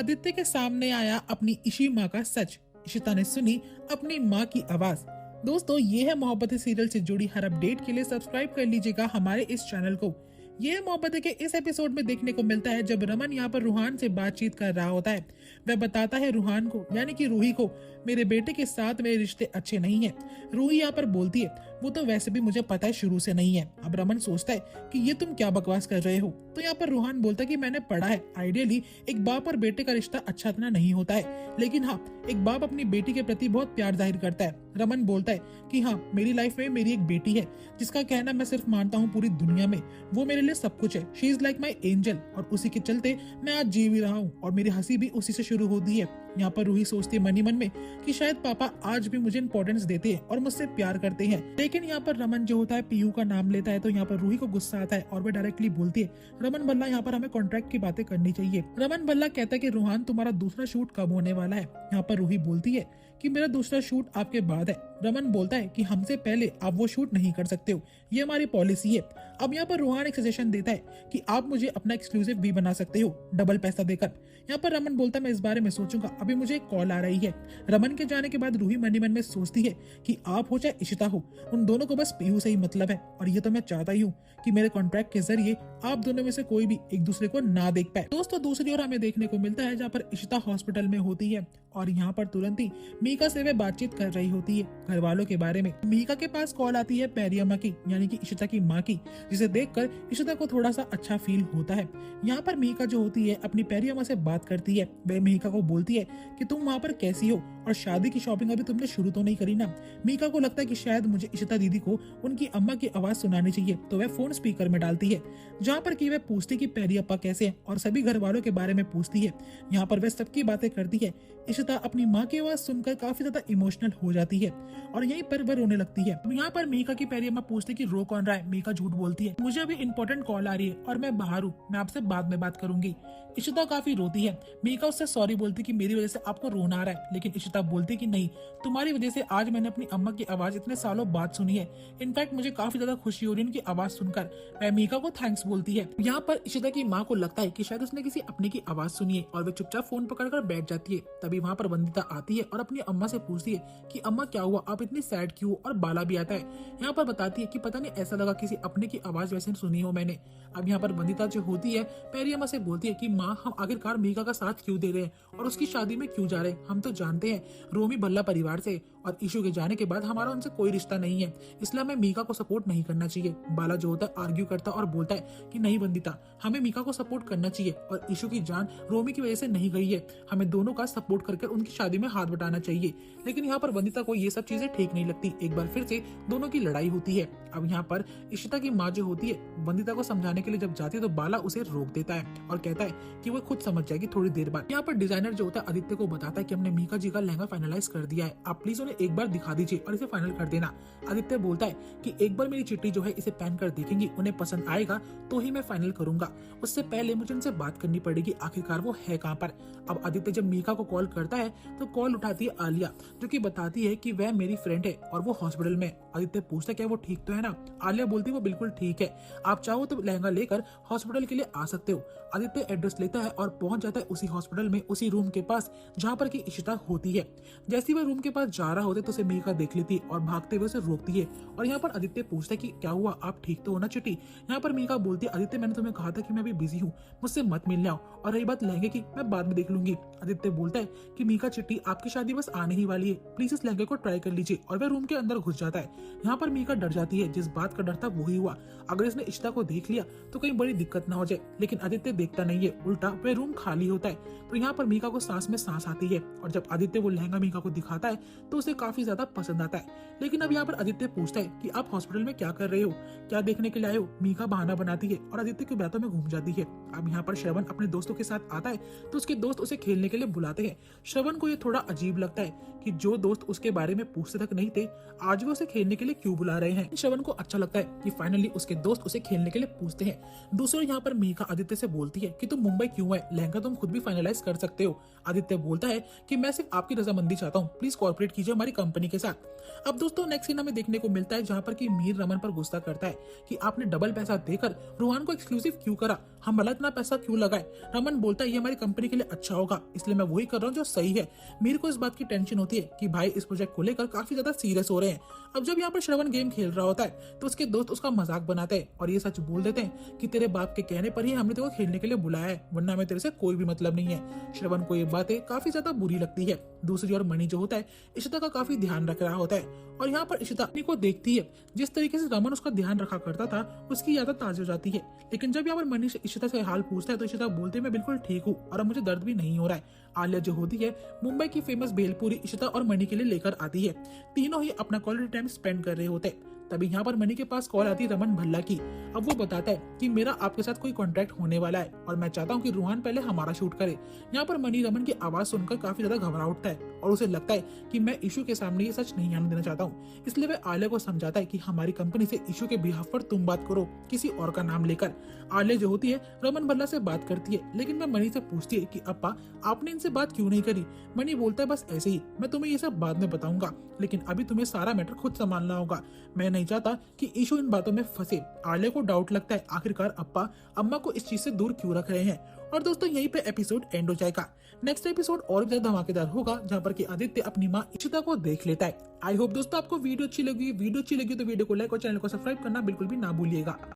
आदित्य के सामने आया अपनी इशी माँ का सच। इशिता ने सुनी अपनी माँ की आवाज। दोस्तों, ये है मोहब्बतें सीरियल से जुड़ी हर अपडेट के लिए सब्सक्राइब कर लीजिएगा हमारे इस चैनल को। ये मोहब्बतें के इस एपिसोड में देखने को मिलता है जब रमन यहाँ पर रूहान से बातचीत कर रहा होता है। वह बताता है रूहान को यानी कि रूही को, मेरे बेटे के साथ मेरे रिश्ते अच्छे नहीं है। रूही यहाँ पर बोलती है, वो तो वैसे भी मुझे पता है शुरू से नहीं है। अब रमन सोचता है कि ये तुम क्या बकवास कर रहे हो। तो यहाँ पर रूहान बोलता है कि मैंने पढ़ा है, आइडियली एक बाप और बेटे का रिश्ता अच्छा इतना नहीं होता है, लेकिन हाँ, एक बाप अपनी बेटी के प्रति बहुत प्यार जाहिर करता है। रमन बोलता है कि हाँ, मेरी लाइफ में मेरी एक बेटी है जिसका कहना मैं सिर्फ मानता हूँ पूरी दुनिया में। वो मेरे लिए सब कुछ है। She is like my angel, और उसी के चलते मैं आज जी भी रहा हूँ और मेरी हंसी भी उसी से शुरू होती है। यहाँ पर रूही सोचती है मनी मन में कि शायद पापा आज भी मुझे इंपॉर्टेंस देते हैं और मुझसे प्यार करते हैं। लेकिन यहाँ पर रमन जो होता है पीयू का नाम लेता है, तो यहाँ पर रूही को गुस्सा आता है और वह डायरेक्टली बोलती है, रमन भल्ला, यहाँ पर हमें कॉन्ट्रैक्ट की बातें करनी चाहिए। रमन भल्ला कहता है कि रूहान, तुम्हारा दूसरा शूट कब होने वाला है। यहाँ पर रूही बोलती है कि मेरा दूसरा शूट आपके बाद है। रमन बोलता है कि हमसे पहले आप वो शूट नहीं कर सकते हो, ये हमारी पॉलिसी है। अब यहाँ पर रूहान एक सजेशन देता है कि आप मुझे अपना एक्सक्लूसिव भी बना सकते हो डबल पैसा देकर। यहाँ पर रमन बोलता है मैं इस बारे में सोचूंगा, अभी मुझे एक कॉल आ रही है। रमन के जाने के बाद रूही मन ही मन में सोचती है कि आप हो चाहे इशिता हो, उन दोनों को बस पीयू से ही मतलब है, और ये तो मैं चाहता ही हूँ कि मेरे कॉन्ट्रैक्ट के जरिए आप दोनों में से कोई भी एक दूसरे को ना देख पाए। दोस्तों, दूसरी ओर हमें देखने को मिलता है जहाँ पर इशिता हॉस्पिटल में होती है और यहाँ पर तुरंत ही मीका से वे बातचीत कर रही होती है घर वालों के बारे में। मीका के पास कॉल आती है पेरियम्मा की यानी कि इशिता की माँ की, जिसे देखकर इशिता को थोड़ा सा अच्छा फील होता है। यहाँ पर मीका जो होती है अपनी पेरियम्मा से बात करती है। वह मीका को बोलती है कि तुम वहाँ पर कैसी हो और शादी की शॉपिंग अभी तुमने शुरू तो नहीं करी ना। मीका को लगता है कि शायद मुझे इशिता दीदी को उनकी अम्मा की आवाज सुनानी चाहिए, तो वह फोन स्पीकर में डालती है, जहाँ पर कि वह पूछती कि पेरियप्पा कैसे है और सभी घर वालों के बारे में पूछती है। यहाँ पर वह सबकी बातें करती है। इशिता अपनी माँ की आवाज सुनकर काफी ज्यादा इमोशनल हो जाती है और यहीं पर वह रोने लगती है। यहाँ पर मीका की पेरियम्मा पूछती कि रो कौन रहा है। मीका झूठ बोलती है, मुझे अभी इंपॉर्टेंट कॉल आ रही है और मैं बाहर हूँ, मैं आपसे बाद में बात करूंगी। इशिता काफी रोती है। मीका उससे सॉरी बोलती कि मेरी वजह से आपको रोना आ रहा है, लेकिन इशिता बोलती कि नहीं, तुम्हारी वजह से आज मैंने अपनी अम्मा की आवाज इतने सालों बाद सुनी है। इनफैक्ट मुझे काफी ज्यादा खुशी हो रही है उनकी आवाज सुनकर। वह मीका को थैंक्स बोलती है। यहाँ पर इशिता की माँ को लगता है कि शायद उसने किसी अपने की आवाज सुनी है और वह चुपचाप फोन पकड़कर बैठ जाती है। तभी वहाँ पर वंदिता आती है और अपनी अम्मा से पूछती है कि अम्मा क्या हुआ, आप इतनी सैड क्यों, और बाला भी आता है। यहाँ पर बताती है कि पता नहीं ऐसा लगा किसी अपने की आवाज वैसे सुनी हो मैंने। अब यहाँ पर वंदिता जो होती है पेरियम्मा से बोलती है कि माँ, हम आखिरकार मीका का साथ क्यों दे रहे हैं और उसकी शादी में क्यों जा रहे हैं। हम तो जानते हैं रोमी भल्ला परिवार से और ईशू के जाने के बाद हमारा उनसे कोई रिश्ता नहीं है, इसलिए हमें मीका को सपोर्ट नहीं करना चाहिए। बाला जो होता है आर्ग्यू करता और बोलता है कि नहीं वंदिता, हमें मीका को सपोर्ट करना चाहिए और ईशू की जान रोमी की वजह से नहीं गई है, हमें दोनों का सपोर्ट करके उनकी शादी में हाथ बटाना चाहिए। लेकिन यहाँ पर वंदिता को ये सब चीजें ठीक नहीं लगती। एक बार फिर से दोनों की लड़ाई होती है। अब यहाँ पर इशिता की माँ जो होती है वंदिता को समझाने के लिए जब जाती है तो बाला उसे रोक देता है और कहता है कि वो खुद समझ जाएगी थोड़ी देर बाद। यहाँ पर डिजाइनर जो होता है आदित्य को बताता है कि हमने मीका जी का लहंगा फाइनलाइज कर दिया है, आप प्लीज उन्हें एक बार दिखा दीजिए और इसे फाइनल कर देना। आदित्य बोलता है कि एक बार मेरी चिट्ठी जो है इसे पहन कर देखेंगी, उन्हें पसंद आएगा तो ही मैं फाइनल करूंगा, उससे पहले मुझे उनसे बात करनी पड़ेगी, आखिरकार वो है कहाँ पर। अब आदित्य जब मीका को कॉल करता है तो कॉल उठाती है आलिया, जो कि बताती है कि वह मेरी फ्रेंड है और वो हॉस्पिटल में। आदित्य पूछता है क्या वो ठीक तो है ना। आलिया बोलती है वो बिल्कुल ठीक है, आप चाहो तो लहंगा लेकर हॉस्पिटल के लिए आ सकते हो। आदित्य एड्रेस लेता है और पहुंच जाता है उसी हॉस्पिटल में, उसी रूम के पास जहाँ पर की इशिता होती है। जैसे वह रूम के पास जा रहा होता है तो उसे मीका देख लेती है और भागते हुए उसे रोकती है और यहाँ पर आदित्य पूछता है कि क्या हुआ, आप ठीक तो हो ना चिट्टी। यहाँ पर मीका बोलती है आदित्य, मैंने तुम्हें कहा था कि मैं अभी बिजी हूँ, मुझसे मत मिलने आओ, और रही बात लहंगे की, मैं बाद में देख लूंगी। आदित्य बोलता है कि मीका चिट्टी, आपकी शादी बस आने ही वाली है, प्लीज इस लहंगे को ट्राई कर लीजिए, और वह रूम के अंदर घुस जाता है। यहाँ पर मीका डर जाती है, जिस बात का डर था वही हुआ, अगर इसने इशिता को देख लिया तो कहीं बड़ी दिक्कत ना हो जाए। लेकिन आदित्य देखता नहीं है, उल्टा वह रूम खाली होता है। तो यहाँ पर मीका को सांस में सांस आती है और जब आदित्य वो लहंगा मीका को दिखाता है तो उसे काफी ज्यादा पसंद आता है। लेकिन अब यहाँ पर आदित्य पूछता है कि आप हॉस्पिटल में क्या कर रहे हो, क्या देखने के लिए आए हो। मीका बहाना बनाती है और आदित्य की बातों में घूम जाती है। अब यहाँ पर श्रवण अपने दोस्तों के साथ आता है तो उसके दोस्त उसे खेलने के लिए बुलाते हैं। श्रवण को ये थोड़ा अजीब लगता है कि जो दोस्त उसके बारे में पूछते तक नहीं थे आज वो उसे खेलने खेलने के लिए क्यों बुला रहे हैं। श्रवण को अच्छा लगता है कि फाइनली उसके दोस्त उसे खेलने के लिए पूछते हैं। दूसरी ओर यहाँ पर मेघा आदित्य से बोलती है कि तुम मुंबई क्यों है, लहंगा तुम खुद भी फाइनलाइज कर सकते हो। आदित्य बोलता है कि मैं सिर्फ आपकी रजामंदी चाहता हूँ, प्लीज कॉर्पोरेट कीजिए हमारी कंपनी के साथ। अब दोस्तों नेक्स्ट सीन हमें देखने को मिलता है जहाँ पर कि मीर रमन पर गुस्सा करता है कि आपने डबल पैसा देकर रोहन को एक्सक्लूसिव क्यों करा, हम भला इतना पैसा क्यों लगाए। रमन बोलता है ये हमारी कंपनी के लिए अच्छा होगा, इसलिए मैं वही कर रहा हूँ जो सही है। मीर को इस बात की टेंशन होती है कि भाई इस प्रोजेक्ट को लेकर काफी ज्यादा सीरियस हो रहे हैं। अब जब यहाँ पर श्रवण गेम खेल रहा होता है तो उसके दोस्त उसका मजाक बनाते हैं और ये सच बोल देते हैं कि तेरे बाप के कहने पर ही हमने तेरे को खेलने के लिए बुलाया है, वरना हमें तेरे से कोई भी मतलब नहीं है। श्रवण को ये बातें काफी ज्यादा बुरी लगती है। दूसरी ओर मणि जो होता है इशिता का काफी ध्यान रख रहा होता है और यहाँ पर इशिता अपनी को देखती है जिस तरीके से रमन उसका ध्यान रखा करता था उसकी याद ताज़ा हो जाती है। लेकिन जब यहाँ पर मनीष इशिता से हाल पूछता है तो इशिता बोलते मैं बिल्कुल ठीक हूँ और अब मुझे दर्द भी नहीं हो रहा है। आलिया जो होती है मुंबई की फेमस भेलपुरी इशिता और मणि के लिए लेकर आती है। तीनों ही अपना क्वालिटी टाइम स्पेंड कर रहे होते हैं। तभी यहाँ पर मणि के पास कॉल आती है रमन भल्ला की। अब वो बताता है कि मेरा आपके साथ कोई कॉन्ट्रैक्ट होने वाला है और मैं चाहता हूँ कि रोहन पहले हमारा शूट करे। यहाँ पर मणि रमन की आवाज सुनकर काफी ज्यादा घबरा उठता है और उसे लगता है कि मैं इशू के सामने ये सच नहीं आने देना चाहता हूँ। इसलिए वह आलिया को समझाता है कि हमारी कंपनी से इशू के बिहाफ पर तुम बात करो, किसी और का नाम लेकर। आलिया जो होती है रमन भल्ला से बात करती है, लेकिन वह मणि से पूछती है कि अप्पा आपने इनसे बात क्यों नहीं करी। मणि बोलता है बस ऐसे ही, मैं तुम्हें ये सब बाद में बताऊंगा, लेकिन अभी तुम्हें सारा मैटर खुद संभालना होगा। मैं नहीं चाहता कि इशू इन बातों में फंसे। आलिया को डाउट लगता है आखिरकार अप्पा अम्मा को इस चीज से दूर क्यों रख रहे हैं। और दोस्तों यहीं पे एपिसोड एंड हो जाएगा। नेक्स्ट एपिसोड और भी ज्यादा धमाकेदार होगा जहाँ पर कि आदित्य अपनी माँ इशिता को देख लेता है। आई होप दोस्तों आपको वीडियो अच्छी लगी तो वीडियो को लाइक और चैनल को सब्सक्राइब करना बिल्कुल भी ना भूलिएगा।